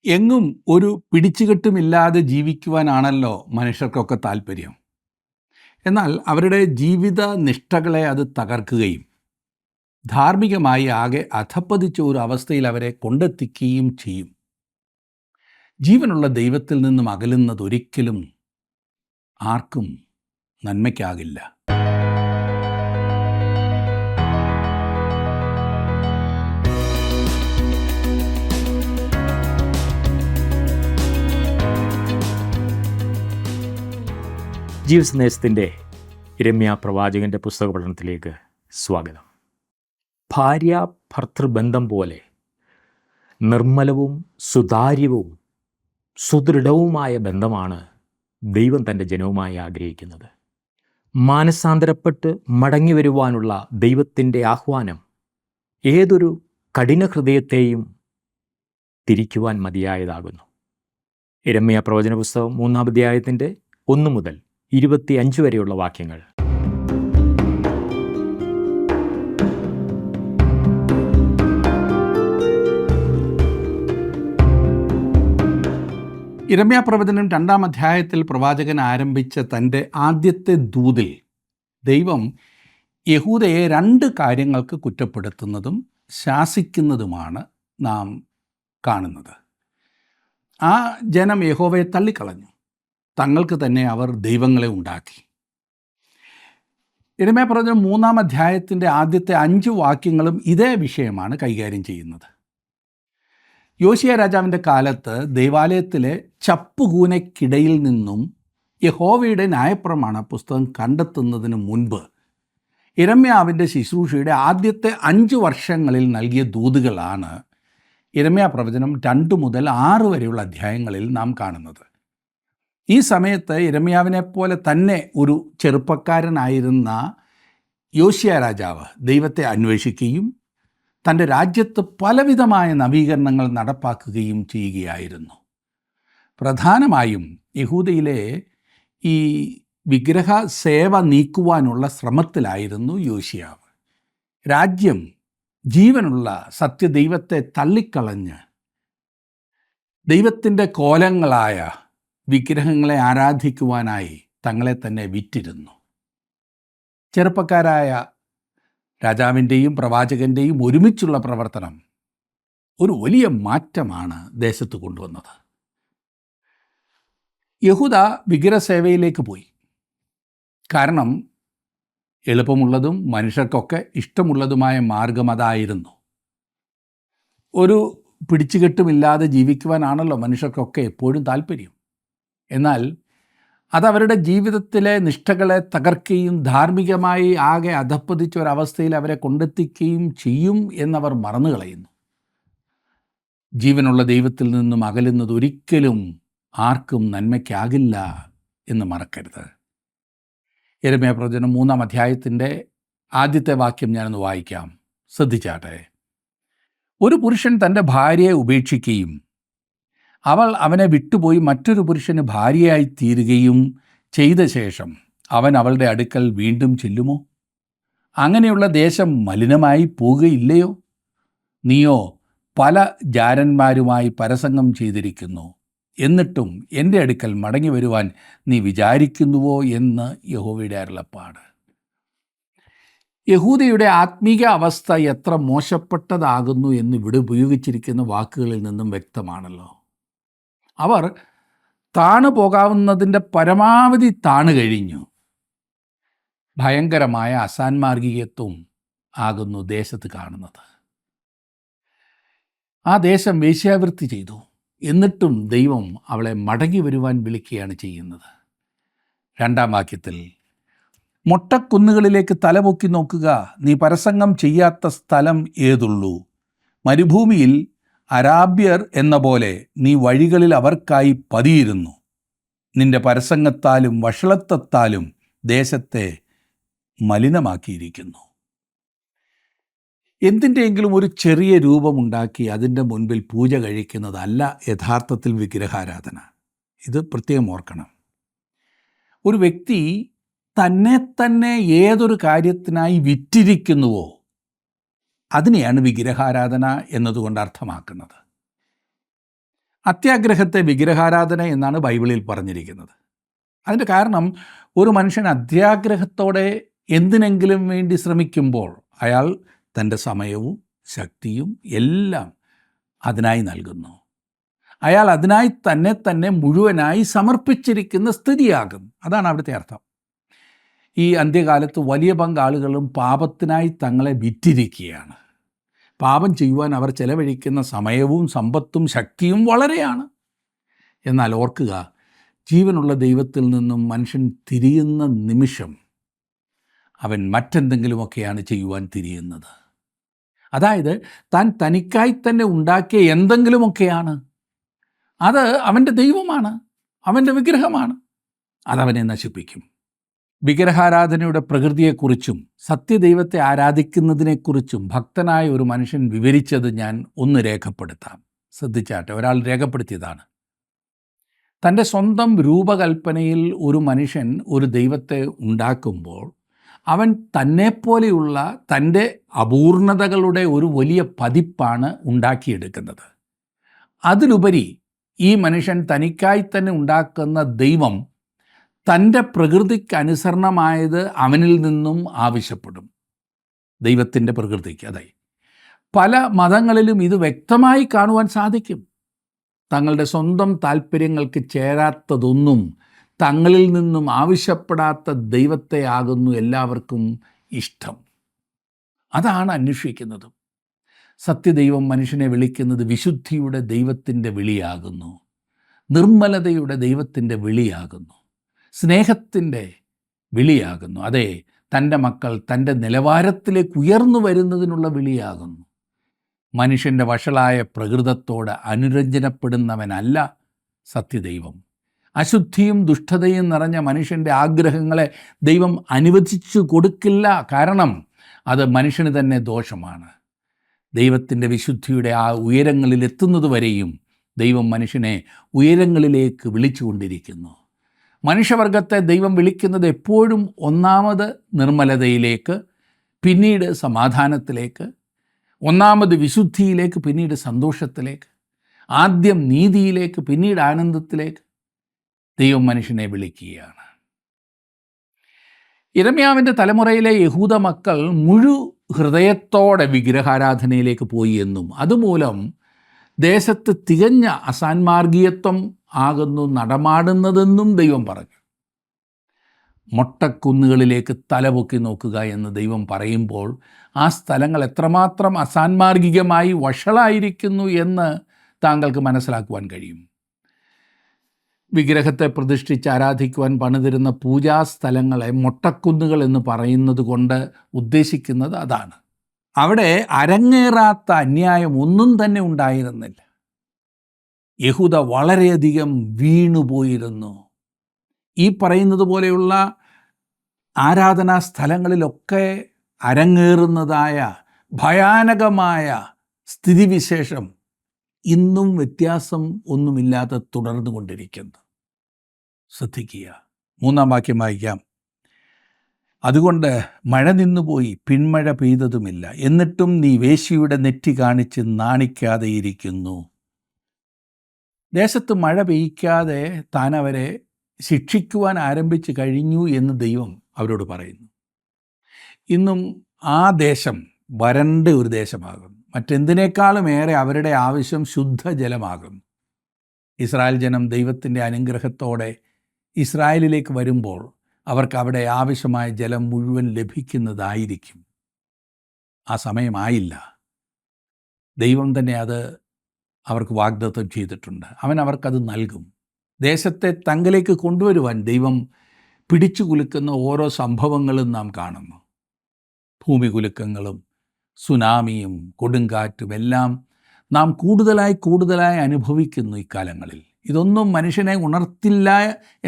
എങ്ങും ഒരു പിടിച്ചുകെട്ടുമില്ലാതെ ജീവിക്കുവാനാണല്ലോ മനുഷ്യർക്കൊക്കെ താല്പര്യം. എന്നാൽ അവരുടെ ജീവിത നിഷ്ഠകളെ അത് തകർക്കുകയും ധാർമ്മികമായി ആകെ അധപ്പതിച്ച ഒരു അവസ്ഥയിൽ അവരെ കൊണ്ടെത്തിക്കുകയും ചെയ്യും. ജീവനുള്ള ദൈവത്തിൽ നിന്നും അകലുന്നതൊരിക്കലും ആർക്കും നന്മയ്ക്കാകില്ല. ജീവസന്ദേശത്തിൻ്റെ ഇരമ്യാ പ്രവാചകൻ്റെ പുസ്തക പഠനത്തിലേക്ക് സ്വാഗതം. ഭാര്യ ഭർത്തൃബന്ധം പോലെ നിർമ്മലവും സുതാര്യവും സുദൃഢവുമായ ബന്ധമാണ് ദൈവം തൻ്റെ ജനവുമായി ആഗ്രഹിക്കുന്നത്. മാനസാന്തരപ്പെട്ട് മടങ്ങി വരുവാനുള്ള ദൈവത്തിൻ്റെ ആഹ്വാനം ഏതൊരു കഠിന ഹൃദയത്തെയും തിരിക്കുവാൻ മതിയായതാകുന്നു. ഇരമ്യാ പ്രവചന പുസ്തകം 3-ാം അധ്യായത്തിൻ്റെ 1 മുതൽ 25 വരെയുള്ള വാക്യങ്ങൾ. ഇരമ്യാ പ്രവചനം 2-ാം അധ്യായത്തിൽ പ്രവാചകൻ ആരംഭിച്ച തൻ്റെ ആദ്യത്തെ ദൂതിൽ ദൈവം യഹൂദയെ 2 കാര്യങ്ങൾക്ക് കുറ്റപ്പെടുത്തുന്നതും ശാസിക്കുന്നതുമാണ് നാം കാണുന്നത്. ആ ജനം യഹോവയെ തള്ളിക്കളഞ്ഞു. തങ്ങൾക്ക് തന്നെ അവർ ദൈവങ്ങളെ ഉണ്ടാക്കി. ഇരമ്യാ പ്രവചനം 3-ാം അധ്യായത്തിൻ്റെ ആദ്യത്തെ 5 വാക്യങ്ങളും ഇതേ വിഷയമാണ് കൈകാര്യം ചെയ്യുന്നത്. യോശിയ രാജാവിൻ്റെ കാലത്ത് ദൈവാലയത്തിലെ ചപ്പുകൂനയ്ക്കിടയിൽ നിന്നും യഹോവയുടെ ന്യായപ്രമാണ പുസ്തകം കണ്ടെത്തുന്നതിന് മുൻപ് ഇരമ്യാവിൻ്റെ ശുശ്രൂഷയുടെ ആദ്യത്തെ 5 വർഷങ്ങളിൽ നൽകിയ ദൂതുകളാണ് ഇരമ്യാ പ്രവചനം 2 മുതൽ 6 വരെയുള്ള അധ്യായങ്ങളിൽ നാം കാണുന്നത്. ഈ സമയത്ത് ഇരമ്യാവിനെ പോലെ തന്നെ ഒരു ചെറുപ്പക്കാരനായിരുന്ന യോശിയ രാജാവ് ദൈവത്തെ അന്വേഷിക്കുകയും തൻ്റെ രാജ്യത്ത് പലവിധമായ നവീകരണങ്ങൾ നടപ്പാക്കുകയും ചെയ്യുകയായിരുന്നു. പ്രധാനമായും യഹൂദയിലെ ഈ വിഗ്രഹ സേവ നീക്കുവാനുള്ള ശ്രമത്തിലായിരുന്നു യോശിയാവ്. രാജ്യം ജീവനുള്ള സത്യദൈവത്തെ തള്ളിക്കളഞ്ഞ് ദൈവത്തിൻ്റെ കോലങ്ങളായ വിഗ്രഹങ്ങളെ ആരാധിക്കുവാനായി തങ്ങളെ തന്നെ വിറ്റിരുന്നു. ചെറുപ്പക്കാരായ രാജാവിൻ്റെയും പ്രവാചകൻ്റെയും ഒരുമിച്ചുള്ള പ്രവർത്തനം ഒരു വലിയ മാറ്റമാണ് ദേശത്ത് കൊണ്ടുവന്നത്. യഹൂദ വിഗ്രഹസേവയിലേക്ക് പോയി. കാരണം എളുപ്പമുള്ളതും മനുഷ്യർക്കൊക്കെ ഇഷ്ടമുള്ളതുമായ മാർഗം അതായിരുന്നു. ഒരു പിടിച്ചുകെട്ടുമില്ലാതെ ജീവിക്കുവാനാണല്ലോ മനുഷ്യർക്കൊക്കെ എപ്പോഴും താല്പര്യം. എന്നാൽ അതവരുടെ ജീവിതത്തിലെ നിഷ്ഠകളെ തകർക്കുകയും ധാർമ്മികമായി ആകെ അധപ്പതിച്ച ഒരവസ്ഥയിൽ അവരെ കൊണ്ടെത്തിക്കുകയും ചെയ്യും എന്നവർ മറന്നു കളയുന്നു. ജീവനുള്ള ദൈവത്തിൽ നിന്നും അകലുന്നത് ഒരിക്കലും ആർക്കും നന്മയ്ക്കാകില്ല എന്ന് മറക്കരുത്. യിരെമ്യാ പ്രവചനം 3-ാം അധ്യായത്തിൻ്റെ ആദ്യത്തെ വാക്യം ഞാനൊന്ന് വായിക്കാം, ശ്രദ്ധിച്ചാട്ടെ. ഒരു പുരുഷൻ തൻ്റെ ഭാര്യയെ ഉപേക്ഷിക്കുകയും അവൾ അവനെ വിട്ടുപോയി മറ്റൊരു പുരുഷന് ഭാര്യയായി തീരുകയും ചെയ്ത ശേഷം അവൻ അവളുടെ അടുക്കൽ വീണ്ടും ചെല്ലുമോ? അങ്ങനെയുള്ള ദേശം മലിനമായി പോകുകയില്ലയോ? നീയോ പല ജാരന്മാരുമായി പരസംഗം ചെയ്തിരിക്കുന്നു, എന്നിട്ടും എൻ്റെ അടുക്കൽ മടങ്ങി വരുവാൻ നീ വിചാരിക്കുന്നുവോ എന്ന് യഹോവയുടെ അരുളപ്പാട്. യഹൂദയുടെ ആത്മീക അവസ്ഥ എത്ര മോശപ്പെട്ടതാകുന്നു എന്ന് ഇവിടെ ഉപയോഗിച്ചിരിക്കുന്ന വാക്കുകളിൽ നിന്നും വ്യക്തമാണല്ലോ. അവർ താണു പോകാവുന്നതിൻ്റെ പരമാവധി താണു കഴിഞ്ഞു. ഭയങ്കരമായ അസാൻമാർഗികത്വം ആകുന്നു ദേശത്ത് കാണുന്നത്. ആ ദേശം വേശ്യാവൃത്തി ചെയ്തു. എന്നിട്ടും ദൈവം അവളെ മടങ്ങി വരുവാൻ വിളിക്കുകയാണ് ചെയ്യുന്നത്. 2-ാം വാക്യത്തിൽ, മൊട്ടക്കുന്നുകളിലേക്ക് തലപൊക്കി നോക്കുക, നീ പരസംഗം ചെയ്യാത്ത സ്ഥലം ഏതുള്ളൂ? മരുഭൂമിയിൽ അരാബ്യർ എന്ന പോലെ നീ വഴികളിൽ അവർക്കായി പതിയിരുന്നു. നിന്റെ പരസംഗത്താലും വഷളത്വത്താലും ദേശത്തെ മലിനമാക്കിയിരിക്കുന്നു. എന്തിൻ്റെയെങ്കിലും ഒരു ചെറിയ രൂപമുണ്ടാക്കി അതിൻ്റെ മുൻപിൽ പൂജ കഴിക്കുന്നതല്ല യഥാർത്ഥത്തിൽ വിഗ്രഹാരാധന. ഇത് പ്രത്യേകം ഓർക്കണം. ഒരു വ്യക്തി തന്നെ ഏതൊരു കാര്യത്തിനായി വിറ്റിരിക്കുന്നുവോ അതിനെയാണ് വിഗ്രഹാരാധന എന്നതുകൊണ്ട് അർത്ഥമാക്കുന്നത്. അത്യാഗ്രഹത്തെ വിഗ്രഹാരാധന എന്നാണ് ബൈബിളിൽ പറഞ്ഞിരിക്കുന്നത്. അതിൻ്റെ കാരണം, ഒരു മനുഷ്യൻ അത്യാഗ്രഹത്തോടെ എന്തിനെങ്കിലും വേണ്ടി ശ്രമിക്കുമ്പോൾ അയാൾ തൻ്റെ സമയവും ശക്തിയും എല്ലാം അതിനായി നൽകുന്നു. അയാൾ അതിനായി തന്നെ മുഴുവനായി സമർപ്പിച്ചിരിക്കുന്ന സ്ഥിതിയാകും. അതാണ് അവിടുത്തെ അർത്ഥം. ഈ അന്ത്യകാലത്ത് വലിയ പങ്കാളുകളും പാപത്തിനായി തങ്ങളെ വിറ്റിരിക്കുകയാണ്. പാപം ചെയ്യുവാൻ അവർ ചെലവഴിക്കുന്ന സമയവും സമ്പത്തും ശക്തിയും വളരെയാണ്. എന്നാൽ ഓർക്കുക, ജീവനുള്ള ദൈവത്തിൽ നിന്നും മനുഷ്യൻ തിരിയുന്ന നിമിഷം അവൻ മറ്റെന്തെങ്കിലുമൊക്കെയാണ് ചെയ്യുവാൻ തിരിയുന്നത്. അതായത് താൻ തനിക്കായി തന്നെ ഉണ്ടാക്കിയ എന്തെങ്കിലുമൊക്കെയാണ്. അത് അവൻ്റെ ദൈവമാണ്, അവൻ്റെ വിഗ്രഹമാണ്. അതവനെ നശിപ്പിക്കും. വിഗ്രഹാരാധനയുടെ പ്രകൃതിയെക്കുറിച്ചും സത്യദൈവത്തെ ആരാധിക്കുന്നതിനെക്കുറിച്ചും ഭക്തനായ ഒരു മനുഷ്യൻ വിവരിച്ചത് ഞാൻ ഒന്ന് രേഖപ്പെടുത്താം. ശ്രദ്ധിച്ചാട്ടെ, ഒരാൾ രേഖപ്പെടുത്തിയതാണ്. തൻ്റെ സ്വന്തം രൂപകൽപ്പനയിൽ ഒരു മനുഷ്യൻ ഒരു ദൈവത്തെ ഉണ്ടാക്കുമ്പോൾ അവൻ തന്നെപ്പോലെയുള്ള തൻ്റെ അപൂർണതകളുടെ ഒരു വലിയ പതിപ്പാണ് ഉണ്ടാക്കിയെടുക്കുന്നത്. അതിലുപരി ഈ മനുഷ്യൻ തനിക്കായി തന്നെ ഉണ്ടാക്കുന്ന ദൈവം തൻ്റെ പ്രകൃതിക്ക് അനുസരണമായത് അവനിൽ നിന്നും ആവശ്യപ്പെടും. ദൈവത്തിൻ്റെ പ്രകൃതിക്ക്. അതെ, പല മതങ്ങളിലും ഇത് വ്യക്തമായി കാണുവാൻ സാധിക്കും. തങ്ങളുടെ സ്വന്തം താല്പര്യങ്ങൾക്ക് ചേരാത്തതൊന്നും തങ്ങളിൽ നിന്നും ആവശ്യപ്പെടാത്ത ദൈവത്തെ ആകുന്നു എല്ലാവർക്കും ഇഷ്ടം. അതാണ് അന്വേഷിക്കുന്നതും. സത്യദൈവം മനുഷ്യനെ വിളിക്കുന്നത് വിശുദ്ധിയുടെ ദൈവത്തിൻ്റെ വിളിയാകുന്നു, നിർമ്മലതയുടെ ദൈവത്തിൻ്റെ വിളിയാകുന്നു, സ്നേഹത്തിൻ്റെ വിളിയാകുന്നു. അതെ, തൻ്റെ മക്കൾ തൻ്റെ നിലവാരത്തിലേക്ക് ഉയർന്നു വരുന്നതിനുള്ള വിളിയാകുന്നു. മനുഷ്യൻ്റെ വഷളായ പ്രകൃതത്തോട് അനുരഞ്ജനപ്പെടുന്നവനല്ല സത്യദൈവം. അശുദ്ധിയും ദുഷ്ടതയും നിറഞ്ഞ മനുഷ്യൻ്റെ ആഗ്രഹങ്ങളെ ദൈവം അനുവദിച്ചു കൊടുക്കില്ല. കാരണം അത് മനുഷ്യന് തന്നെ ദോഷമാണ്. ദൈവത്തിൻ്റെ വിശുദ്ധിയുടെ ആ ഉയരങ്ങളിൽ എത്തുന്നതുവരെയും ദൈവം മനുഷ്യനെ ഉയരങ്ങളിലേക്ക് വിളിച്ചുകൊണ്ടിരിക്കുന്നു. മനുഷ്യവർഗത്തെ ദൈവം വിളിക്കുന്നത് എപ്പോഴും ഒന്നാമത് നിർമ്മലതയിലേക്ക്, പിന്നീട് സമാധാനത്തിലേക്ക്, ഒന്നാമത് വിശുദ്ധിയിലേക്ക്, പിന്നീട് സന്തോഷത്തിലേക്ക്, ആദ്യം നീതിയിലേക്ക്, പിന്നീട് ആനന്ദത്തിലേക്ക് ദൈവം മനുഷ്യനെ വിളിക്കുകയാണ്. യിരെമ്യാവിൻ്റെ തലമുറയിലെ യഹൂദ മക്കൾ മുഴു ഹൃദയത്തോടെ വിഗ്രഹാരാധനയിലേക്ക് പോയി എന്നും അതുമൂലം ദേശത്ത് തികഞ്ഞ അസാൻമാർഗീയത്വം ആകുന്നു നടമാടുന്നതെന്നും ദൈവം പറഞ്ഞു. മൊട്ടക്കുന്നുകളിലേക്ക് തലപൊക്കി നോക്കുക എന്ന് ദൈവം പറയുമ്പോൾ ആ സ്ഥലങ്ങൾ എത്രമാത്രം അസാൻമാർഗികമായി വഷളായിരിക്കുന്നു എന്ന് താങ്കൾക്ക് മനസ്സിലാക്കുവാൻ കഴിയും. വിഗ്രഹത്തെ പ്രതിഷ്ഠിച്ച് ആരാധിക്കുവാൻ പണിതിരുന്ന പൂജാസ്ഥലങ്ങളെ മൊട്ടക്കുന്നുകൾ എന്ന് പറയുന്നത് കൊണ്ട് ഉദ്ദേശിക്കുന്നത് അതാണ്. അവിടെ അരങ്ങേറാത്ത അന്യായം ഒന്നും തന്നെ ഉണ്ടായിരുന്നില്ല. യഹൂദ വളരെയധികം വീണുപോയിരുന്നു. ഈ പറയുന്നത് പോലെയുള്ള ആരാധനാ സ്ഥലങ്ങളിലൊക്കെ അരങ്ങേറുന്നതായ ഭയാനകമായ സ്ഥിതിവിശേഷം ഇന്നും വ്യത്യാസം ഒന്നുമില്ലാതെ തുടർന്നു കൊണ്ടിരിക്കുന്നു. ശ്രദ്ധിക്കുക. 3-ാം വാക്യം വായിക്കാം. അതുകൊണ്ട് മഴ നിന്നുപോയി, പിന്മഴ പെയ്തതുമില്ല, എന്നിട്ടും നീ വേശ്യയുടെ നെറ്റി കാണിച്ച് നാണിക്കാതെ ഇരിക്കുന്നു. ദേശത്ത് മഴ പെയ്യ്ക്കാതെ താൻ അവരെ ശിക്ഷിക്കുവാൻ ആരംഭിച്ചു കഴിഞ്ഞു എന്ന് ദൈവം അവരോട് പറയുന്നു. ഇന്നും ആ ദേശം വരണ്ട ഒരു ദേശമാകുന്നു. മറ്റെന്തിനേക്കാളും ഏറെ അവരുടെ ആവശ്യം ശുദ്ധജലമാകുന്നു. ഇസ്രായേൽ ജനം ദൈവത്തിൻ്റെ അനുഗ്രഹത്തോടെ ഇസ്രായേലിലേക്ക് വരുമ്പോൾ അവർക്ക് അവിടെ ആവശ്യമായ ജലം മുഴുവൻ ലഭിക്കുന്നതായിരിക്കും. ആ സമയമായില്ല. ദൈവം തന്നെ അത് അവർക്ക് വാഗ്ദത്തം ചെയ്തിട്ടുണ്ട്. അവൻ അവർക്കത് നൽകും. ദേശത്തെ തങ്കലേക്ക് കൊണ്ടുവരുവാൻ ദൈവം പിടിച്ചു കുലുക്കുന്ന ഓരോ സംഭവങ്ങളും നാം കാണുന്നു. ഭൂമി കുലുക്കങ്ങളും സുനാമിയും കൊടുങ്കാറ്റും എല്ലാം നാം കൂടുതലായി അനുഭവിക്കുന്നു ഇക്കാലങ്ങളിൽ. ഇതൊന്നും മനുഷ്യനെ ഉണർത്തില്ല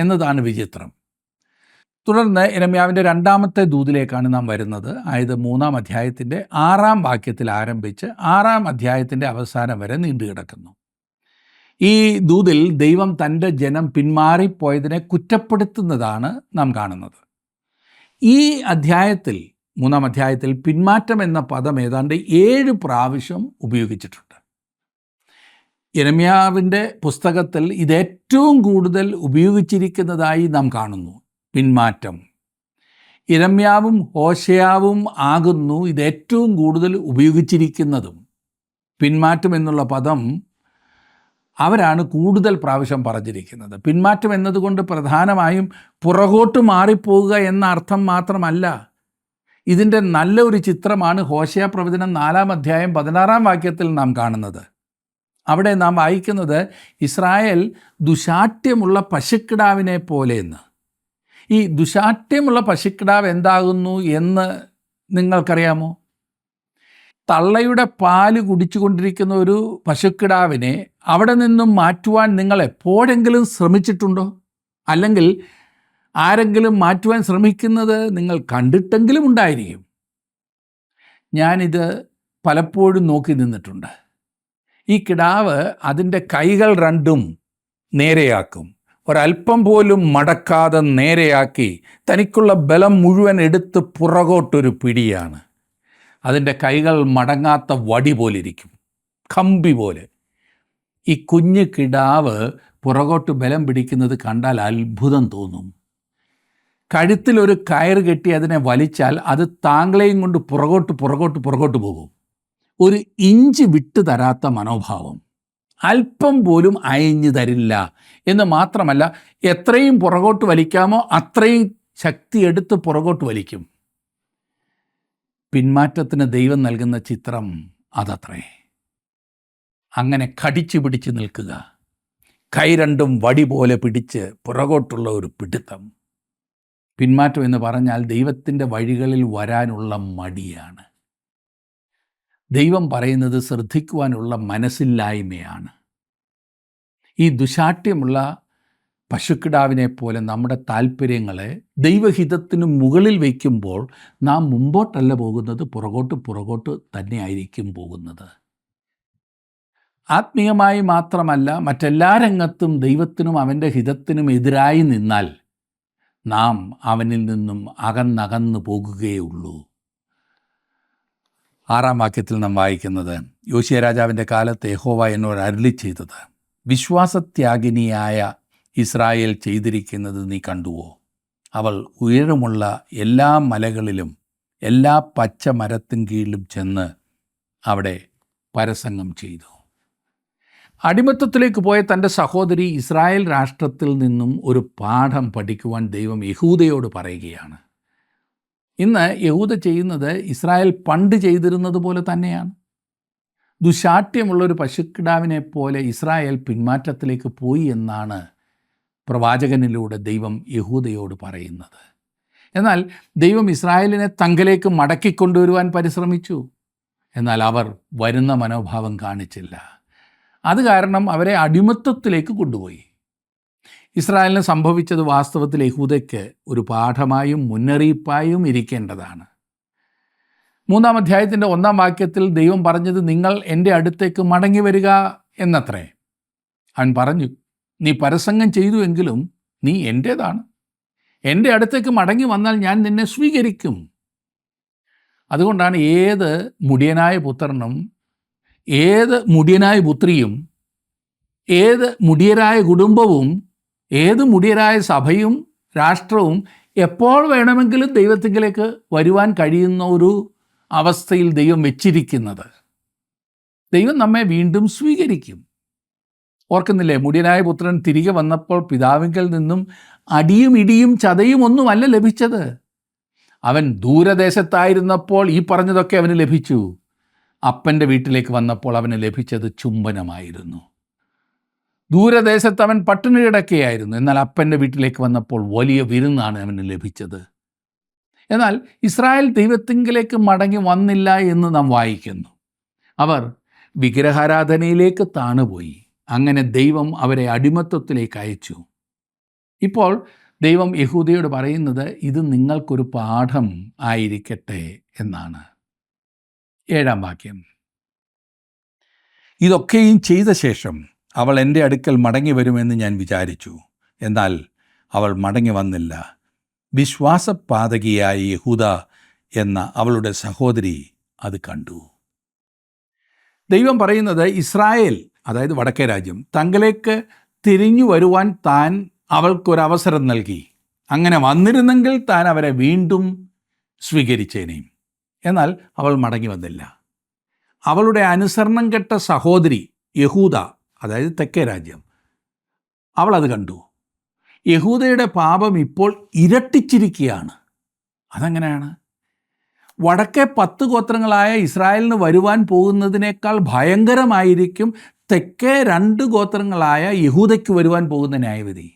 എന്നതാണ് വിചിത്രം. തുടർന്ന് യിരെമ്യാവിൻ്റെ 2-ാമത്തെ ദൂതിലേക്കാണ് നാം വരുന്നത്. ആയത് 3-ാം അധ്യായത്തിൻ്റെ 6-ാം വാക്യത്തിൽ ആരംഭിച്ച് 6-ാം അധ്യായത്തിൻ്റെ അവസാനം വരെ നീണ്ടുകിടക്കുന്നു. ഈ ദൂതിൽ ദൈവം തൻ്റെ ജനം പിന്മാറിപ്പോയതിനെ കുറ്റപ്പെടുത്തുന്നതാണ് നാം കാണുന്നത്. ഈ അധ്യായത്തിൽ 3-ാം അധ്യായത്തിൽ പിന്മാറ്റം എന്ന പദം ഏതാണ്ട് 7 പ്രാവശ്യം ഉപയോഗിച്ചിട്ടുണ്ട്. യിരെമ്യാവിൻ്റെ പുസ്തകത്തിൽ ഇതേറ്റവും കൂടുതൽ ഉപയോഗിച്ചിരിക്കുന്നതായി നാം കാണുന്നു. പിന്മാറ്റം. യിരെമ്യാവും ഹോശേയാവും ആകുന്നു ഇതേറ്റവും കൂടുതൽ ഉപയോഗിച്ചിരിക്കുന്നതും. പിന്മാറ്റം എന്നുള്ള പദം അവരാണ് കൂടുതൽ പ്രാവശ്യം പറഞ്ഞിരിക്കുന്നത്. പിന്മാറ്റം എന്നതുകൊണ്ട് പ്രധാനമായും പുറകോട്ട് മാറിപ്പോവുക എന്ന അർത്ഥം മാത്രമല്ല. ഇതിൻ്റെ നല്ല ഒരു ചിത്രമാണ് ഹോശേയ പ്രവചനം 4-ാം അധ്യായം 16-ാം വാക്യത്തിൽ നാം കാണുന്നത്. അവിടെ നാം വായിക്കുന്നത് ഇസ്രായേൽ ദുശാഠ്യമുള്ള പശുക്കിടാവിനെ പോലെയെന്ന്. ഈ ദുശാഠ്യമുള്ള പശുക്കിടാവ് എന്താകുന്നു എന്ന് നിങ്ങൾക്കറിയാമോ? തള്ളയുടെ പാല് കുടിച്ചുകൊണ്ടിരിക്കുന്ന ഒരു പശുക്കിടാവിനെ അവിടെ നിന്നും മാറ്റുവാൻ നിങ്ങൾ എപ്പോഴെങ്കിലും ശ്രമിച്ചിട്ടുണ്ടോ? അല്ലെങ്കിൽ ആരെങ്കിലും മാറ്റുവാൻ ശ്രമിക്കുന്നത് നിങ്ങൾ കണ്ടിട്ടെങ്കിലും ഉണ്ടായിരിക്കും. ഞാനിത് പലപ്പോഴും നോക്കി നിന്നിട്ടുണ്ട്. ഈ കിടാവ് അതിൻ്റെ കൈകൾ രണ്ടും നേരെയാക്കും. ഒരല്പം പോലും മടക്കാതെ നേരെയാക്കി തനിക്കുള്ള ബലം മുഴുവൻ എടുത്ത് പുറകോട്ടൊരു പിടിയാണ്. അതിൻ്റെ കൈകൾ മടങ്ങാത്ത വടി പോലിരിക്കും, കമ്പി പോലെ. ഈ കുഞ്ഞു കിടാവ് പുറകോട്ട് ബലം പിടിക്കുന്നത് കണ്ടാൽ അത്ഭുതം തോന്നും. കഴുത്തിലൊരു കയറ് കെട്ടി അതിനെ വലിച്ചാൽ അത് താങ്കളെയും കൊണ്ട് പുറകോട്ട് പോകും. ഒരു ഇഞ്ച് വിട്ടു തരാത്ത മനോഭാവം. അല്പം പോലും അയഞ്ഞു തരില്ല എന്ന് മാത്രമല്ല, എത്രയും പുറകോട്ട് വലിക്കാമോ അത്രയും ശക്തിയെടുത്ത് പുറകോട്ട് വലിക്കും. പിന്മാറ്റത്തിന് ദൈവം നൽകുന്ന ചിത്രം അതത്രേ. അങ്ങനെ കടിച്ചു പിടിച്ച് നിൽക്കുക, കൈ രണ്ടും വടി പോലെ പിടിച്ച് പുറകോട്ടുള്ള ഒരു പിടുത്തം. പിന്മാറ്റം എന്ന് പറഞ്ഞാൽ ദൈവത്തിൻ്റെ വഴികളിൽ വരാനുള്ള മടിയാണ്. ദൈവം പറയുന്നത് ശ്രദ്ധിക്കുവാനുള്ള മനസ്സില്ലായ്മയാണ്. ഈ ദുശാഠ്യമുള്ള പശുക്കിടാവിനെ പോലെ നമ്മുടെ താല്പര്യങ്ങളെ ദൈവഹിതത്തിനു മുകളിൽ വയ്ക്കുമ്പോൾ നാം മുമ്പോട്ടല്ല പോകുന്നത്, പുറകോട്ട് തന്നെയായിരിക്കും പോകുന്നത്. ആത്മീയമായി മാത്രമല്ല, മറ്റെല്ലാ രംഗത്തും ദൈവത്തിനും അവൻ്റെ ഹിതത്തിനും എതിരായി നിന്നാൽ നാം അവനിൽ നിന്നും അകന്നകന്നു പോകുകയുള്ളൂ. 6-ാം വാക്യത്തിൽ നാം വായിക്കുന്നത്, യോശിയ രാജാവിൻ്റെ കാലത്ത് യഹോവ എന്നോട് അരുളി ചെയ്തത്, വിശ്വാസത്യാഗിനിയായ ഇസ്രായേൽ ചെയ്തിരിക്കുന്നത് നീ കണ്ടുവോ? അവൾ ഉയരമുള്ള എല്ലാ മലകളിലും എല്ലാ പച്ച മരത്തിൻ കീഴിലും ചെന്ന് അവിടെ പരസംഗം ചെയ്തു. അടിമത്തത്തിലേക്ക് പോയ തൻ്റെ സഹോദരി ഇസ്രായേൽ രാഷ്ട്രത്തിൽ നിന്നും ഒരു പാഠം പഠിക്കുവാൻ ദൈവം യഹൂദയോട് പറയുകയാണ്. ഇന്ന് യഹൂദ ചെയ്യുന്നത് ഇസ്രായേൽ പണ്ട് ചെയ്തിരുന്നത് പോലെ തന്നെയാണ്. ദുശാഠ്യമുള്ളൊരു പശുക്കിടാവിനെ പോലെ ഇസ്രായേൽ പിന്മാറ്റത്തിലേക്ക് പോയി എന്നാണ് പ്രവാചകനിലൂടെ ദൈവം യഹൂദയോട് പറയുന്നത്. എന്നാൽ ദൈവം ഇസ്രായേലിനെ തങ്കലേക്ക് മടക്കിക്കൊണ്ടുവരുവാൻ പരിശ്രമിച്ചു. എന്നാൽ അവർ വരുന്ന മനോഭാവം കാണിച്ചില്ല. അത് കാരണം അവരെ അടിമത്തത്തിലേക്ക് കൊണ്ടുപോയി. ഇസ്രായേലിന് സംഭവിച്ചത് വാസ്തവത്തിൽ യഹൂദയ്ക്ക് ഒരു പാഠമായും മുന്നറിയിപ്പായും ഇരിക്കേണ്ടതാണ്. 3-ാം അധ്യായത്തിൻ്റെ 1-ാം വാക്യത്തിൽ ദൈവം പറഞ്ഞത്, നിങ്ങൾ എൻ്റെ അടുത്തേക്ക് മടങ്ങി വരിക എന്നത്രേ. അവൻ പറഞ്ഞു, നീ പരസംഗം ചെയ്തുവെങ്കിലും നീ എൻ്റേതാണ്. എൻ്റെ അടുത്തേക്ക് മടങ്ങി വന്നാൽ ഞാൻ നിന്നെ സ്വീകരിക്കും. അതുകൊണ്ടാണ് ഏത് മുടിയനായ പുത്രനും ഏത് മുടിയനായ പുത്രിയും ഏത് മുടിയരായ കുടുംബവും ഏത് മുടിയരായ സഭയും രാഷ്ട്രവും എപ്പോൾ വേണമെങ്കിലും ദൈവത്തിലേക്ക് വരുവാൻ കഴിയുന്ന ഒരു അവസ്ഥയിൽ ദൈവം വെച്ചിരിക്കുന്നത്. ദൈവം നമ്മെ വീണ്ടും സ്വീകരിക്കും. ഓർക്കുന്നില്ലേ, മുടിയനായ പുത്രൻ തിരികെ വന്നപ്പോൾ പിതാവിങ്കൽ നിന്നും അടിയും ഇടിയും ചതയും ഒന്നുമല്ല ലഭിച്ചത്. അവൻ ദൂരദേശത്തായിരുന്നപ്പോൾ ഈ പറഞ്ഞതൊക്കെ അവന് ലഭിച്ചു. അപ്പൻ്റെ വീട്ടിലേക്ക് വന്നപ്പോൾ അവന് ലഭിച്ചത് ചുംബനമായിരുന്നു. ദൂരദേശത്ത് അവൻ പട്ടിണി കിടക്കുകയായിരുന്നു. എന്നാൽ അപ്പൻ്റെ വീട്ടിലേക്ക് വന്നപ്പോൾ വലിയ വിരുന്നാണ് അവന് ലഭിച്ചത്. എന്നാൽ ഇസ്രായേൽ ദൈവത്തിങ്കിലേക്ക് മടങ്ങി വന്നില്ല എന്ന് നാം വായിക്കുന്നു. അവർ വിഗ്രഹാരാധനയിലേക്ക് താണുപോയി. അങ്ങനെ ദൈവം അവരെ അടിമത്തത്തിലേക്ക് അയച്ചു. ഇപ്പോൾ ദൈവം യഹൂദയോട് പറയുന്നത്, ഇത് നിങ്ങൾക്കൊരു പാഠം ആയിരിക്കട്ടെ എന്നാണ്. 7-ാം വാക്യം, ഇതൊക്കെയും ചെയ്ത ശേഷം അവൾ എൻ്റെ അടുക്കൽ മടങ്ങി വരുമെന്ന് ഞാൻ വിചാരിച്ചു. എന്നാൽ അവൾ മടങ്ങി വന്നില്ല. വിശ്വാസപാതകിയായ യഹൂദ എന്ന അവളുടെ സഹോദരി അത് കണ്ടു. ദൈവം പറയുന്നത്, ഇസ്രായേൽ അതായത് വടക്കേ രാജ്യം, തങ്കലേക്ക് തിരിഞ്ഞു വരുവാൻ താൻ അവൾക്കൊരവസരം നൽകി. അങ്ങനെ വന്നിരുന്നെങ്കിൽ താൻ അവരെ വീണ്ടും സ്വീകരിച്ചേനേയും. എന്നാൽ അവൾ മടങ്ങി വന്നില്ല. അവളുടെ അനുസരണം കെട്ട സഹോദരി യഹൂദ, അതായത് തെക്കേ രാജ്യം, അവൾ അത് കണ്ടു. യഹൂദയുടെ പാപം ഇപ്പോൾ ഇരട്ടിച്ചിരിക്കുകയാണ്. അതെങ്ങനെയാണ്? വടക്കേ 10 ഗോത്രങ്ങളായ ഇസ്രായേലിന് വരുവാൻ പോകുന്നതിനേക്കാൾ ഭയങ്കരമായിരിക്കും തെക്കേ 2 ഗോത്രങ്ങളായ യഹൂദയ്ക്ക് വരുവാൻ പോകുന്ന ന്യായവിധി.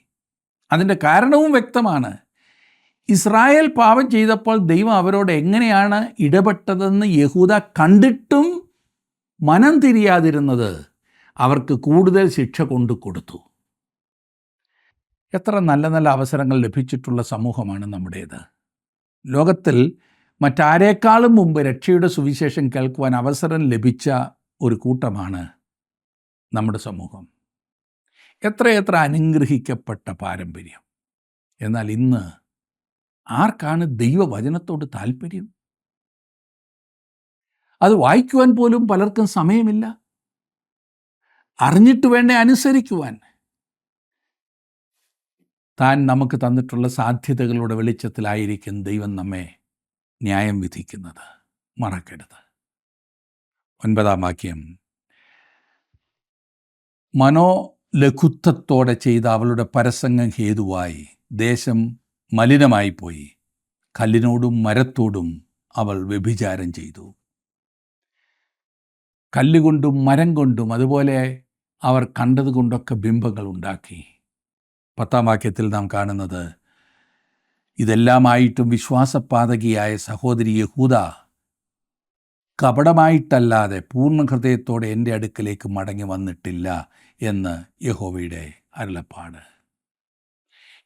അതിൻ്റെ കാരണവും വ്യക്തമാണ്. ഇസ്രായേൽ പാപം ചെയ്തപ്പോൾ ദൈവം അവരോട് എങ്ങനെയാണ് ഇടപെട്ടതെന്ന് യഹൂദ കണ്ടിട്ടും മനം തിരിയാതിരുന്നത് അവർക്ക് കൂടുതൽ ശിക്ഷ കൊണ്ടു കൊടുത്തു. എത്ര നല്ല നല്ല അവസരങ്ങൾ ലഭിച്ചിട്ടുള്ള സമൂഹമാണ് നമ്മുടേത്. ലോകത്തിൽ മറ്റാരേക്കാളും മുമ്പ് രക്ഷയുടെ സുവിശേഷം കേൾക്കുവാൻ അവസരം ലഭിച്ച ഒരു കൂട്ടമാണ് നമ്മുടെ സമൂഹം. എത്രയെത്ര അനുഗ്രഹിക്കപ്പെട്ട പാരമ്പര്യം. എന്നാൽ ഇന്ന് ആർക്കാണ് ദൈവവചനത്തോട് താല്പര്യം? അത് വായിക്കുവാൻ പോലും പലർക്കും സമയമില്ല. അറിഞ്ഞിട്ട് വേണ്ടേ അനുസരിക്കുവാൻ. താൻ നമുക്ക് തന്നിട്ടുള്ള സാധ്യതകളുടെ വെളിച്ചത്തിലായിരിക്കും ദൈവം നമ്മെ ന്യായം വിധിക്കുന്നത്. മറക്കരുത്. 9-ാം വാക്യം, മനോലഘുത്വത്തോടെ ചെയ്ത അവളുടെ പരസംഗം ഹേതുവായി ദേശം മലിനമായിപ്പോയി. കല്ലിനോടും മരത്തോടും അവൾ വ്യഭിചാരം ചെയ്തു. കല്ലുകൊണ്ടും മരം കൊണ്ടും അതുപോലെ അവർ കണ്ടതുകൊണ്ടൊക്കെ ബിംബങ്ങൾ ഉണ്ടാക്കി. 10-ാം വാക്യത്തിൽ നാം കാണുന്നത്, ഇതെല്ലാമായിട്ടും വിശ്വാസപാതകിയായ സഹോദരി യഹൂദ കപടമായിട്ടല്ലാതെ പൂർണ്ണ ഹൃദയത്തോടെ എൻ്റെ അടുക്കലേക്ക് മടങ്ങി വന്നിട്ടില്ല എന്ന് യഹോവയുടെ അരുളപ്പാട്.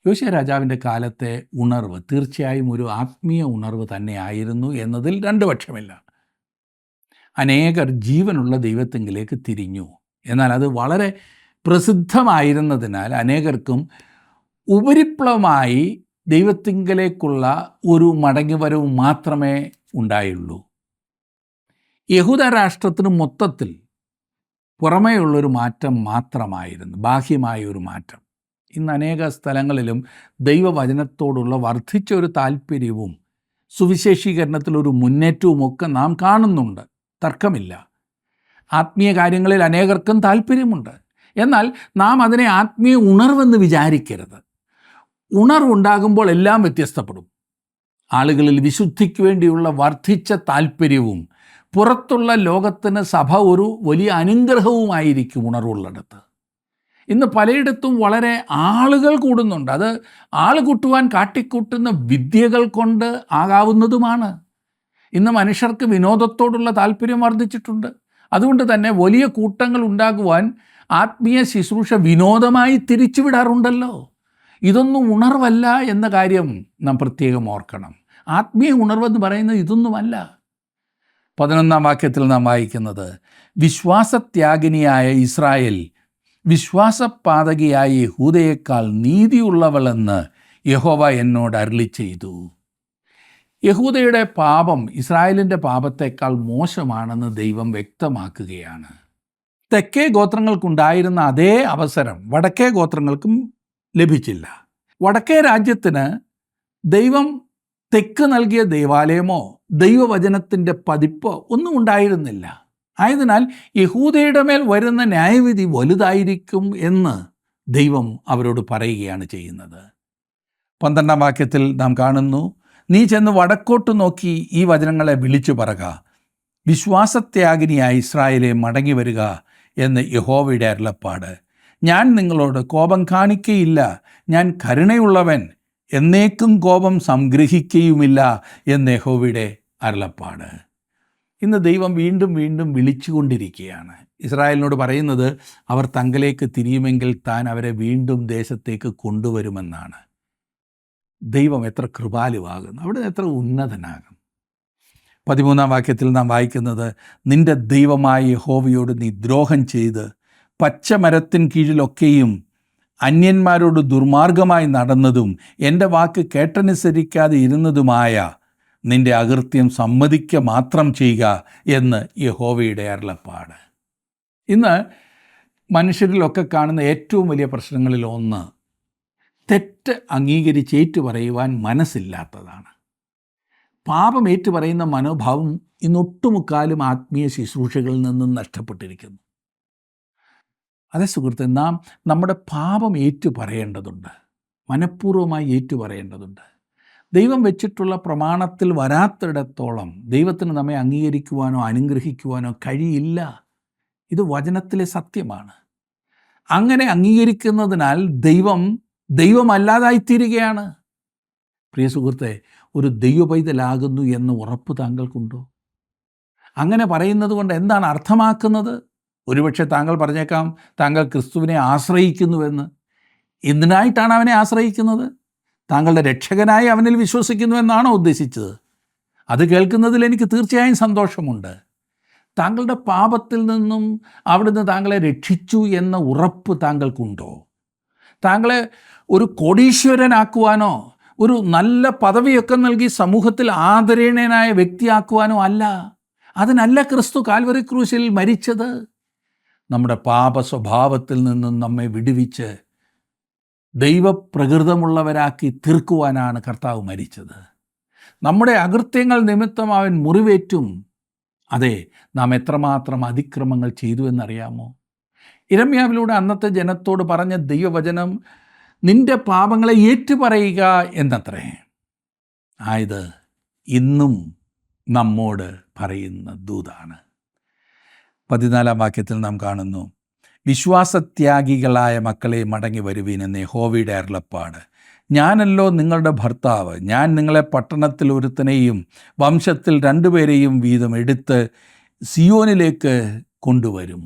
യോശിയ രാജാവിൻ്റെ കാലത്തെ ഉണർവ് തീർച്ചയായും ഒരു ആത്മീയ ഉണർവ് തന്നെയായിരുന്നു എന്നതിൽ 2 പക്ഷമില്ല. അനേകർ ജീവനുള്ള ദൈവത്തെങ്കിലേക്ക് തിരിഞ്ഞു. എന്നാൽ അത് വളരെ പ്രസിദ്ധമായിരുന്നതിനാൽ അനേകർക്കും ഉപരിപ്ലവമായി ദൈവത്തിങ്കലേക്കുള്ള ഒരു മടങ്ങിവരവ് മാത്രമേ ഉണ്ടായുള്ളൂ. യഹൂദ രാഷ്ട്രത്തിന് മൊത്തത്തിൽ പുറമേയുള്ളൊരു മാറ്റം മാത്രമായിരുന്നു, ബാഹ്യമായ ഒരു മാറ്റം. ഇന്ന് അനേക സ്ഥലങ്ങളിലും ദൈവവചനത്തോടുള്ള വർദ്ധിച്ച ഒരു താല്പര്യവും സുവിശേഷീകരണത്തിലൊരു മുന്നേറ്റവുമൊക്കെ നാം കാണുന്നുണ്ട്. തർക്കമില്ല. ആത്മീയ കാര്യങ്ങളിൽ അനേകർക്കും താല്പര്യമുണ്ട്. എന്നാൽ നാം അതിനെ ആത്മീയ ഉണർവെന്ന് വിചാരിക്കരുത്. ഉണർവുണ്ടാകുമ്പോൾ എല്ലാം വ്യത്യസ്തപ്പെടും. ആളുകളിൽ വിശുദ്ധിക്ക് വേണ്ടിയുള്ള വർദ്ധിച്ച താല്പര്യവും പുറത്തുള്ള ലോകത്തിന് സഭ ഒരു വലിയ അനുഗ്രഹവുമായിരിക്കും ഉണർവുള്ളിടത്ത്. ഇന്ന് പലയിടത്തും വളരെ ആളുകൾ കൂടുന്നുണ്ട്. അത് ആൾ കൂട്ടുവാൻ കാട്ടിക്കൂട്ടുന്ന വിദ്യകൾ കൊണ്ട് ആകാവുന്നതുമാണ്. ഇന്ന് മനുഷ്യർക്ക് വിനോദത്തോടുള്ള താല്പര്യം വർദ്ധിച്ചിട്ടുണ്ട്. അതുകൊണ്ട് തന്നെ വലിയ കൂട്ടങ്ങൾ ഉണ്ടാകുവാൻ ആത്മീയ ശുശ്രൂഷ വിനോദമായി തിരിച്ചുവിടാറുണ്ടല്ലോ. ഇതൊന്നും ഉണർവല്ല എന്ന കാര്യം നാം പ്രത്യേകം ഓർക്കണം. ആത്മീയ ഉണർവെന്ന് പറയുന്നത് ഇതൊന്നുമല്ല. 11-ാം വാക്യത്തിൽ നാം വായിക്കുന്നത്, വിശ്വാസത്യാഗിനിയായ ഇസ്രായേൽ വിശ്വാസപാതകിയായ യഹൂദയേക്കാൾ നീതിയുള്ളവളെന്ന് യഹോവ എന്നോട് അരുളി ചെയ്തു. യഹൂദയുടെ പാപം ഇസ്രായേലിൻ്റെ പാപത്തേക്കാൾ മോശമാണെന്ന് ദൈവം വ്യക്തമാക്കുകയാണ്. തെക്കേ ഗോത്രങ്ങൾക്കുണ്ടായിരുന്ന അതേ അവസരം വടക്കേ ഗോത്രങ്ങൾക്കും ലഭിച്ചില്ല. വടക്കേ രാജ്യത്തിന് ദൈവം തെക്ക് നൽകിയ ദേവാലയമോ ദൈവവചനത്തിൻ്റെ പതിപ്പോ ഒന്നും ഉണ്ടായിരുന്നില്ല. ആയതിനാൽ യഹൂദയുടെ മേൽ വരുന്ന ന്യായവിധി വലുതായിരിക്കും എന്ന് ദൈവം അവരോട് പറയുകയാണ് ചെയ്യുന്നത്. 12-ാം വാക്യത്തിൽ നാം കാണുന്നു, നീ ചെന്ന് വടക്കോട്ട് നോക്കി ഈ വചനങ്ങളെ വിളിച്ചു പറക, വിശ്വാസത്യാഗിനിയായ ഇസ്രായേലെ മടങ്ങി വരിക എന്ന് യഹോവയുടെ അരുളപ്പാട്. ഞാൻ നിങ്ങളോട് കോപം കാണിക്കയില്ല, ഞാൻ കരുണയുള്ളവൻ, എന്നേക്കും കോപം സംഗ്രഹിക്കുകയുമില്ല എന്ന് യഹോവയുടെ അരുളപ്പാട്. ഇന്ന് ദൈവം വീണ്ടും വീണ്ടും വിളിച്ചുകൊണ്ടിരിക്കുകയാണ്. ഇസ്രായേലിനോട് പറയുന്നത് അവർ തങ്കലേക്ക് തിരിയുമെങ്കിൽ താൻ അവരെ വീണ്ടും ദേശത്തേക്ക് കൊണ്ടുവരുമെന്നാണ്. ദൈവം എത്ര കൃപാലുവാകുന്നു, അവിടെ എത്ര ഉന്നതനാകും. 13-ാം വാക്യത്തിൽ നാം വായിക്കുന്നത്, നിന്റെ ദൈവമായ യഹോവയോട് നീ ദ്രോഹം ചെയ്ത് പച്ചമരത്തിൻ കീഴിലൊക്കെയും അന്യന്മാരോട് ദുർമാർഗമായി നടന്നതും എൻ്റെ വാക്ക് കേട്ടനുസരിക്കാതെ ഇരുന്നതുമായ നിന്റെ അകൃത്യം സമ്മതിക്കുക മാത്രം ചെയ്യുക എന്ന് യഹോവയുടെ അരുളപ്പാട്. ഇന്ന് മനുഷ്യരിലൊക്കെ കാണുന്ന ഏറ്റവും വലിയ പ്രശ്നങ്ങളിൽ ഒന്ന് തെറ്റ് അംഗീകരിച്ച് ഏറ്റുപറയുവാൻ മനസ്സില്ലാത്തതാണ്. പാപം ഏറ്റുപറയുന്ന മനോഭാവം ഇന്നൊട്ടുമുക്കാലും ആത്മീയ ശുശ്രൂഷകളിൽ നിന്നും നഷ്ടപ്പെട്ടിരിക്കുന്നു. അതേ സുഹൃത്തെ, നാം നമ്മുടെ പാപം ഏറ്റുപറയേണ്ടതുണ്ട്, മനഃപൂർവ്വമായി ഏറ്റുപറയേണ്ടതുണ്ട്. ദൈവം വെച്ചിട്ടുള്ള പ്രമാണത്തിൽ വരാത്തിടത്തോളം ദൈവത്തിന് നമ്മെ അംഗീകരിക്കുവാനോ അനുഗ്രഹിക്കുവാനോ കഴിയില്ല. ഇത് വചനത്തിലെ സത്യമാണ്. അങ്ങനെ അംഗീകരിക്കുന്നതിനാൽ ദൈവമല്ലാതായിത്തീരുകയാണ്. പ്രിയ സുഹൃത്തെ, ഒരു ദൈവപൈതലാകുന്നു എന്ന ഉറപ്പ് താങ്കൾക്കുണ്ടോ? അങ്ങനെ പറയുന്നത് കൊണ്ട് എന്താണ് അർത്ഥമാക്കുന്നത്? ഒരുപക്ഷെ താങ്കൾ പറഞ്ഞേക്കാം, താങ്കൾ ക്രിസ്തുവിനെ ആശ്രയിക്കുന്നുവെന്ന്. എന്തിനായിട്ടാണ് അവനെ ആശ്രയിക്കുന്നത്? താങ്കളുടെ രക്ഷകനായി അവനിൽ വിശ്വസിക്കുന്നു എന്നാണോ ഉദ്ദേശിച്ചത്? അത് കേൾക്കുന്നതിൽ എനിക്ക് തീർച്ചയായും സന്തോഷമുണ്ട്. താങ്കളുടെ പാപത്തിൽ നിന്നും അവിടുന്ന് താങ്കളെ രക്ഷിച്ചു എന്ന ഉറപ്പ് താങ്കൾക്കുണ്ടോ? താങ്കളെ ഒരു കോടീശ്വരനാക്കുവാനോ ഒരു നല്ല പദവിയൊക്കെ നൽകി സമൂഹത്തിൽ ആദരണീയനായ വ്യക്തിയാക്കുവാനോ അല്ല. അതിനല്ല ക്രിസ്തു കാൽവരി ക്രൂശിൽ മരിച്ചത്. നമ്മുടെ പാപ സ്വഭാവത്തിൽ നിന്നും നമ്മെ വിടുവിച്ച് ദൈവപ്രകൃതമുള്ളവരാക്കി തീർക്കുവാനാണ് കർത്താവ് മരിച്ചത്. നമ്മുടെ അകൃത്യങ്ങൾ നിമിത്തം അവൻ മുറിവേറ്റും. അതെ, നാം എത്രമാത്രം അതിക്രമങ്ങൾ ചെയ്തു എന്നറിയാമോ? യിരെമ്യാവിലൂടെ അന്നത്തെ ജനത്തോട് പറഞ്ഞ ദൈവവചനം നിന്റെ പാപങ്ങളെ ഏറ്റുപറയുക എന്നത്രേ. ആയത് ഇന്നും നമ്മോട് പറയുന്ന ദൂതാണ്. 14-ാം വാക്യത്തിൽ നാം കാണുന്നു, വിശ്വാസത്യാഗികളായ മക്കളെ മടങ്ങി വരുവീൻ എന്ന് യഹോവയുടെ അരുളപ്പാട്. ഞാനല്ലോ നിങ്ങളുടെ ഭർത്താവ്. ഞാൻ നിങ്ങളെ പട്ടണത്തിൽ ഒരുത്തനെയും വംശത്തിൽ 2 പേരെയും വീതം എടുത്ത് സിയോനിലേക്ക് കൊണ്ടുവരും.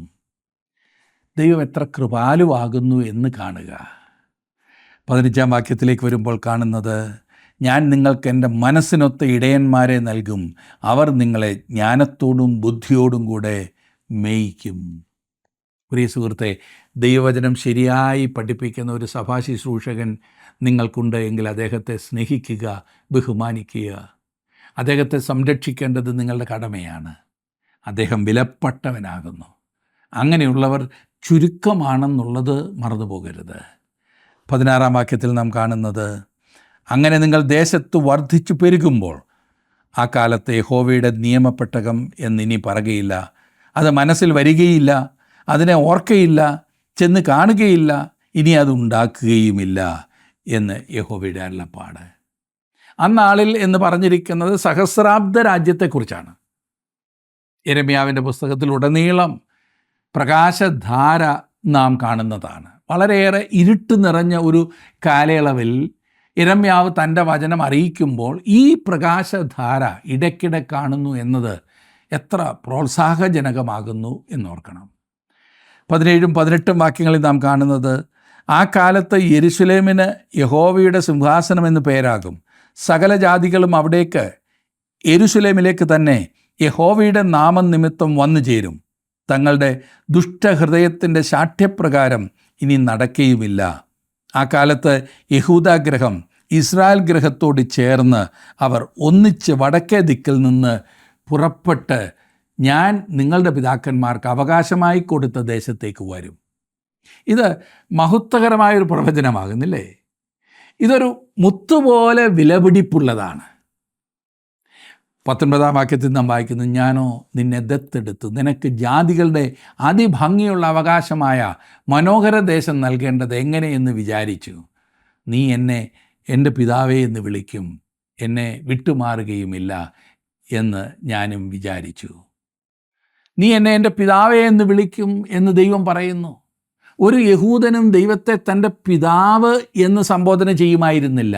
ദൈവം എത്ര കൃപാലുവാകുന്നു എന്ന് കാണുക. 15-ാം വാക്യത്തിലേക്ക് വരുമ്പോൾ കാണുന്നത്, ഞാൻ നിങ്ങൾക്ക് എൻ്റെ മനസ്സിനൊത്ത ഇടയന്മാരെ നൽകും. അവർ നിങ്ങളെ ജ്ഞാനത്തോടും ബുദ്ധിയോടും കൂടെ മേയിക്കും. പ്രിയ സുഹൃത്തെ, ദൈവവചനം ശരിയായി പഠിപ്പിക്കുന്ന ഒരു സഭാ ശുശ്രൂഷകൻ നിങ്ങൾക്കുണ്ട് എങ്കിൽ അദ്ദേഹത്തെ സ്നേഹിക്കുക, ബഹുമാനിക്കുക. അദ്ദേഹത്തെ സംരക്ഷിക്കേണ്ടത് നിങ്ങളുടെ കടമയാണ്. അദ്ദേഹം വിലപ്പെട്ടവനാകുന്നു. അങ്ങനെയുള്ളവർ ചുരുക്കമാണെന്നുള്ളത് മറന്നു പോകരുത്. 16-ാം വാക്യത്തിൽ നാം കാണുന്നത്, അങ്ങനെ നിങ്ങൾ ദേശത്ത് വർദ്ധിച്ചു പെരുകുമ്പോൾ ആ കാലത്തെ യഹോവയുടെ നിയമപ്പെട്ടകം എന്നിനി പറയുകയില്ല. അത് മനസ്സിൽ വരികയില്ല, അതിനെ ഓർക്കയില്ല, ചെന്ന് കാണുകയില്ല, ഇനി അത് ഉണ്ടാക്കുകയുമില്ല എന്ന് യഹോവയുടെ അരുളപ്പാട്. അന്നാളിൽ എന്ന് പറഞ്ഞിരിക്കുന്നത് സഹസ്രാബ്ദ രാജ്യത്തെക്കുറിച്ചാണ്. യിരെമ്യാവിൻ്റെ പുസ്തകത്തിൽ ഉടനീളം പ്രകാശധാര നാം കാണുന്നതാണ്. വളരെയേറെ ഇരുട്ട് നിറഞ്ഞ ഒരു കാലയളവിൽ യിരെമ്യാവ് തൻ്റെ വചനം അറിയിക്കുമ്പോൾ ഈ പ്രകാശധാര ഇടയ്ക്കിടെ കാണുന്നു എന്നത് എത്ര പ്രോത്സാഹജനകമാകുന്നു എന്നോർക്കണം. 17-ഉം 18-ഉം വാക്യങ്ങളിൽ നാം കാണുന്നത്, ആ കാലത്ത് യെരുശലേമിന് യഹോവയുടെ സിംഹാസനം എന്ന് പേരാകും. സകല ജാതികളും അവിടേക്ക് യെരുശലേമിലേക്ക് തന്നെ യഹോവയുടെ നാമം നിമിത്തം വന്നു ചേരും. തങ്ങളുടെ ദുഷ്ടഹൃദയത്തിൻ്റെ ശാഠ്യപ്രകാരം ഇനി നടക്കുകയുമില്ല. ആ കാലത്ത് യഹൂദാഗ്രഹം ഇസ്രായേൽ ഗ്രഹത്തോട് ചേർന്ന് അവർ ഒന്നിച്ച് വടക്കേ ദിക്കിൽ നിന്ന് പുറപ്പെട്ട് ഞാൻ നിങ്ങളുടെ പിതാക്കന്മാർക്ക് അവകാശമായി കൊടുത്ത ദേശത്തേക്ക് വരും. ഇത് മഹത്വകരമായൊരു പ്രവചനമാകുന്നില്ലേ? ഇതൊരു മുത്തുപോലെ വിലപിടിപ്പുള്ളതാണ്. 19-ാം വാക്യത്തിൽ നാം വായിക്കുന്നു, ഞാനോ നിന്നെ ദത്തെടുത്തു നിനക്ക് ജാതികളുടെ അതിഭംഗിയുള്ള അവകാശമായ മനോഹര ദേശം നൽകേണ്ടത് എങ്ങനെയെന്ന് വിചാരിച്ചു. നീ എന്നെ എൻ്റെ പിതാവേ എന്ന് വിളിക്കും, എന്നെ വിട്ടുമാറുകയുമില്ല എന്ന് ഞാനും വിചാരിച്ചു. നീ എന്നെ എൻ്റെ പിതാവേ എന്ന് വിളിക്കും എന്ന് ദൈവം പറയുന്നു. ഒരു യഹൂദനും ദൈവത്തെ തൻ്റെ പിതാവ് എന്ന് സംബോധന ചെയ്യുമായിരുന്നില്ല.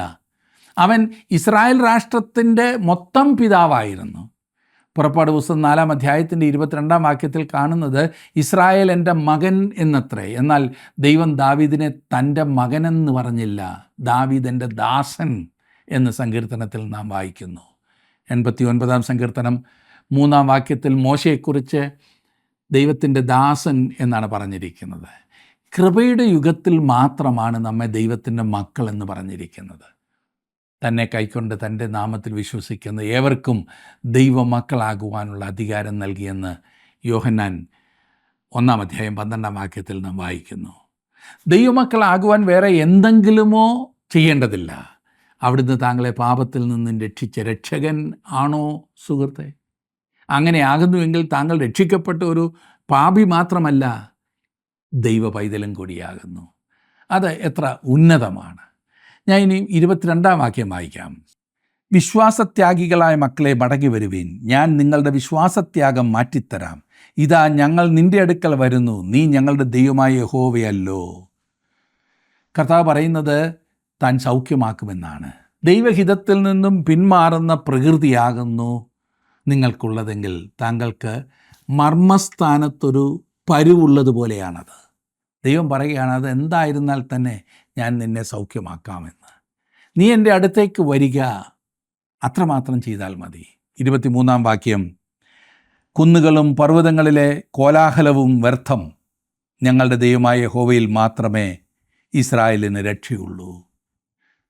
അവൻ ഇസ്രായേൽ രാഷ്ട്രത്തിൻ്റെ മൊത്തം പിതാവായിരുന്നു. പുറപ്പാട് പുസ്തകം 4-ാം അധ്യായത്തിൻ്റെ 22-ാം വാക്യത്തിൽ കാണുന്നത് ഇസ്രായേൽ എൻ്റെ മകൻ എന്നത്രേ. എന്നാൽ ദൈവം ദാവീദിനെ തൻ്റെ മകനെന്ന് പറഞ്ഞില്ല, ദാവീദ് എൻ്റെ ദാസൻ എന്ന് സങ്കീർത്തനത്തിൽ നാം വായിക്കുന്നു. 89-ാം സങ്കീർത്തനം 3-ാം വാക്യത്തിൽ മോശയെക്കുറിച്ച് ദൈവത്തിൻ്റെ ദാസൻ എന്നാണ് പറഞ്ഞിരിക്കുന്നത്. കൃപയുടെ യുഗത്തിൽ മാത്രമാണ് നമ്മെ ദൈവത്തിൻ്റെ മക്കൾ എന്ന് പറഞ്ഞിരിക്കുന്നത്. തന്നെ കൈക്കൊണ്ട് തൻ്റെ നാമത്തിൽ വിശ്വസിക്കുന്ന ഏവർക്കും ദൈവമക്കളാകുവാനുള്ള അധികാരം നൽകിയെന്ന് യോഹന്നാൻ 1 അധ്യായം 12 വാക്യത്തിൽ നാം വായിക്കുന്നു. ദൈവമക്കളാകുവാൻ വേറെ എന്തെങ്കിലുമോ ചെയ്യേണ്ടതില്ല. അവിടുന്ന് താങ്കളെ പാപത്തിൽ നിന്നും രക്ഷിച്ച രക്ഷകൻ ആണോ സുഹൃത്തെ? അങ്ങനെ ആകുന്നുവെങ്കിൽ താങ്കൾ രക്ഷിക്കപ്പെട്ട ഒരു പാപി മാത്രമല്ല, ദൈവ പൈതലും കൂടിയാകുന്നു. അത് എത്ര ഉന്നതമാണ്! ഞാൻ ഇനി 22 വാക്യം വായിക്കാം. വിശ്വാസത്യാഗികളായ മക്കളെ മടങ്ങി വരുവീൻ, ഞാൻ നിങ്ങളുടെ വിശ്വാസത്യാഗം മാറ്റിത്തരാം. ഇതാ ഞങ്ങൾ നിന്റെ അടുക്കൽ വരുന്നു, നീ ഞങ്ങളുടെ ദൈവമായ യഹോവയല്ലോ. കർത്താവ് പറയുന്നത് താൻ സൗഖ്യമാക്കുമെന്നാണ്. ദൈവഹിതത്തിൽ നിന്നും പിന്മാറുന്ന പ്രകൃതിയാകുന്നു നിങ്ങൾക്കുള്ളതെങ്കിൽ താങ്കൾക്ക് മർമ്മസ്ഥാനത്തൊരു പരുവുള്ളതുപോലെയാണത്. ദൈവം പറയുകയാണ്, അത് എന്തായിരുന്നാൽ തന്നെ ഞാൻ നിന്നെ സൗഖ്യമാക്കാമെന്ന്. നീ എൻ്റെ അടുത്തേക്ക് വരിക, അത്രമാത്രം ചെയ്താൽ മതി. 23 വാക്യം. കുന്നുകളും പർവ്വതങ്ങളിലെ കോലാഹലവും വ്യർത്ഥം, ഞങ്ങളുടെ ദൈവമായ യഹോവയിൽ മാത്രമേ ഇസ്രായേലിന് രക്ഷയുള്ളൂ.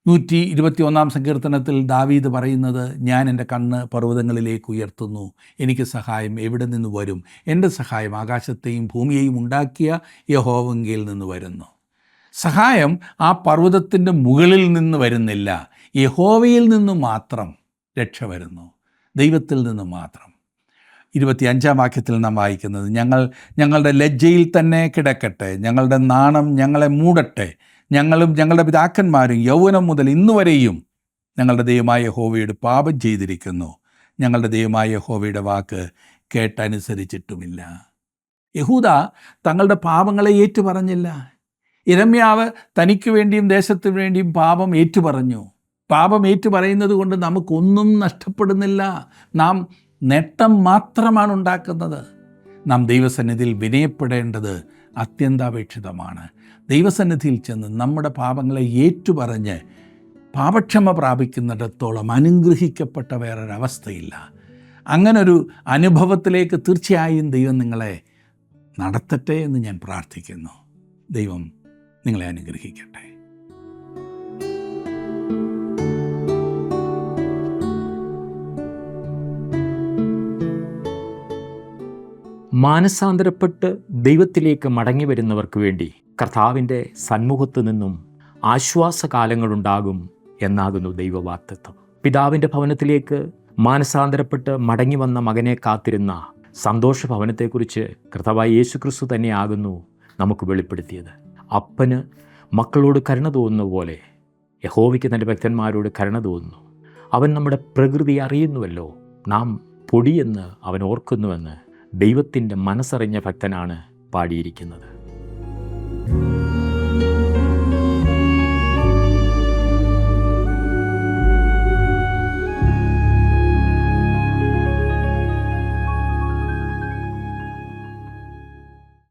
121 സങ്കീർത്തനത്തിൽ ദാവീദ് പറയുന്നത്, ഞാൻ എൻ്റെ കണ്ണ് പർവ്വതങ്ങളിലേക്ക് ഉയർത്തുന്നു, എനിക്ക് സഹായം എവിടെ നിന്ന് വരും? എൻ്റെ സഹായം ആകാശത്തെയും ഭൂമിയെയും ഉണ്ടാക്കിയ യഹോവങ്കയിൽ നിന്ന് വരുന്നു. സഹായം ആ പർവ്വതത്തിൻ്റെ മുകളിൽ നിന്ന് വരുന്നില്ല, യഹോവയിൽ നിന്ന് മാത്രം രക്ഷ വരുന്നു, ദൈവത്തിൽ നിന്ന് മാത്രം. 25 വാക്യത്തിൽ നാം വായിക്കുന്നത്, ഞങ്ങളുടെ ലജ്ജയിൽ തന്നെ കിടക്കട്ടെ, ഞങ്ങളുടെ നാണം ഞങ്ങളെ മൂടട്ടെ. ഞങ്ങളും ഞങ്ങളുടെ പിതാക്കന്മാരും യൗവനം മുതൽ ഇന്നുവരെയും ഞങ്ങളുടെ ദൈവമായ യഹോവയോട് പാപം ചെയ്തിരിക്കുന്നു. ഞങ്ങളുടെ ദൈവമായ യഹോവയുടെ വാക്ക് കേട്ടനുസരിച്ചിട്ടുമില്ല. യഹൂദ തങ്ങളുടെ പാപങ്ങളെ ഏറ്റുപറഞ്ഞില്ല. യിരെമ്യാവ് തനിക്ക് വേണ്ടിയും ദേശത്തിന് വേണ്ടിയും പാപം ഏറ്റുപറഞ്ഞു. പാപം ഏറ്റുപറയുന്നത് കൊണ്ട് നമുക്കൊന്നും നഷ്ടപ്പെടുന്നില്ല, നാം നേട്ടം മാത്രമാണ് ഉണ്ടാക്കുന്നത്. നാം ദൈവസന്നിധിയിൽ വിനയപ്പെടേണ്ടത് അത്യന്താപേക്ഷിതമാണ്. ദൈവസന്നിധിയിൽ ചെന്ന് നമ്മുടെ പാപങ്ങളെ ഏറ്റുപറഞ്ഞ് പാപക്ഷമ പ്രാപിക്കുന്നിടത്തോളം അനുഗ്രഹിക്കപ്പെട്ട വേറൊരവസ്ഥയില്ല. അങ്ങനൊരു അനുഭവത്തിലേക്ക് തീർച്ചയായും ദൈവം നിങ്ങളെ നടത്തട്ടെ എന്ന് ഞാൻ പ്രാർത്ഥിക്കുന്നു. ദൈവം നിങ്ങളെ അനുഗ്രഹിക്കട്ടെ. മാനസാന്തരപ്പെട്ട് ദൈവത്തിലേക്ക് മടങ്ങി വരുന്നവർക്ക് വേണ്ടി കർത്താവിൻ്റെ സന്മുഖത്തു നിന്നും ആശ്വാസകാലങ്ങളുണ്ടാകും എന്നാകുന്നു ദൈവവാഗ്ദത്തം. പിതാവിൻ്റെ ഭവനത്തിലേക്ക് മാനസാന്തരപ്പെട്ട് മടങ്ങി വന്ന മകനെ കാത്തിരുന്ന സന്തോഷഭവനത്തെക്കുറിച്ച് കർത്താവായ യേശുക്രിസ്തു തന്നെയാകുന്നു നമുക്ക് വെളിപ്പെടുത്തിയത്. അപ്പന് മക്കളോട് കരുണ തോന്നുന്ന പോലെ യഹോവയ്ക്ക് തൻ്റെ ഭക്തന്മാരോട് കരുണ തോന്നുന്നു. അവൻ നമ്മുടെ പ്രകൃതി അറിയുന്നുവല്ലോ, നാം പൊടിയെന്ന് അവൻ ഓർക്കുന്നുവെന്ന് ദൈവത്തിൻ്റെ മനസ്സറിഞ്ഞ ഭക്തനാണ് പാടിയിരിക്കുന്നത്.